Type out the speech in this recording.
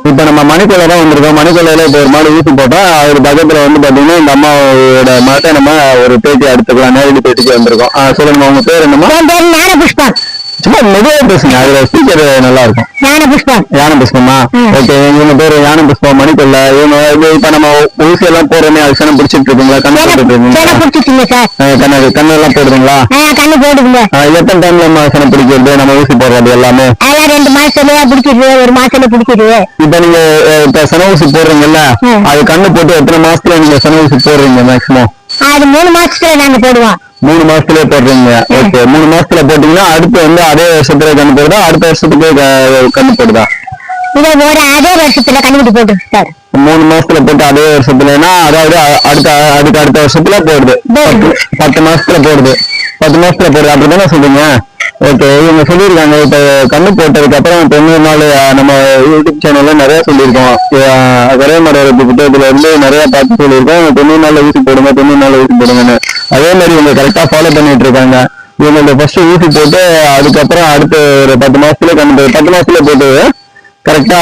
இப்ப நம்ம மணிக்கொல்லை தான் வந்திருக்கோம். மணிக்கொல்லையில இப்ப ஒரு மாடு ஊசி போட்டா ஒரு பக்கத்துல வந்து பாத்தீங்கன்னா இந்த அம்மாவோட மாட்டை நம்ம ஒரு பேட்டி எடுத்துக்கலாம், நேரடி பேட்டிக்கு வந்திருக்கோம். சொல்லுங்க, உங்க பேர் என்னமா? என் பேர் ஞானபுஷ்பா. சும்மா மெதுவா பேசுங்க, அதுல ஸ்பீக்கர் நல்லா இருக்கும். ஞானபுஷ்பா. ஞானபுஷ்பமா? ஓகே, இவங்க பேரு ஞானபுஷ்பா, மணிக்கொல்லை. இவங்க இப்ப நம்ம ஊசி எல்லாம் போடுறோமே, அது சனம் பிடிச்சிட்டு இருக்கீங்களா? கண்ணு போட்டுட்டு இருக்கீங்களா? கண்ணெல்லாம் போடுறீங்களா? கண்ணு போடுதுங்க. எத்தனை டைம்ல சனம் பிடிக்கிறது நம்ம ஊசி போடுறது எல்லாமே? 2 மாசத்துல பிடிச்சிருது, 1 மாசத்துல பிடிச்சிருது. இப்ப நீங்க இப்ப சன ஊசி போடுறீங்கல்ல, அது கண்ணு போட்டு எத்தனை மாசத்துல நீங்க சன ஊசி போடுறீங்க மேக்சிமம்? அது 3 மாசத்துல நாங்க போடுவோம். 3 மாசத்துலயே போடுறீங்க. ஓகே, 3 மாசத்துல போட்டீங்கன்னா அடுத்து வந்து அதே வருஷத்துல கண்ணு போடுதா, அடுத்த வருஷத்துக்கு கண்ணு போடுதா? இதை அதே வருஷத்துல கண்ணுக்குட்டி போட்டு சார். 3 மாசத்துல போட்டு அதே வருஷத்துலன்னா அதாவது அடுத்த வருஷத்துல போடுது. 10 மாசத்துல போடுது. 10 மாசத்துல போடுது, அப்படிதானே சொல்றீங்க? ஓகே, இவங்க சொல்லியிருக்காங்க இப்ப கண்ணு போட்டதுக்கு அப்புறம் 90 நாள் நம்ம யூடியூப் சேனல்ல நிறைய சொல்லியிருக்கோம். ஒரே மாதிரி புத்தகத்துல இருந்து நிறைய பார்த்து சொல்லியிருக்கோம். 90 நாள்ல ஊசி போடுங்க, 90 நாள்ல ஊசி போடுங்கன்னு. அதே மாதிரி இவங்க கரெக்டா ஃபாலோ பண்ணிட்டு இருக்காங்க. இவங்க ஃபர்ஸ்ட் ஊசி போட்டு அதுக்கப்புறம் அடுத்து ஒரு 10 மாசத்துல கண்ணு 10 மாசத்துல போட்டு கரெக்டா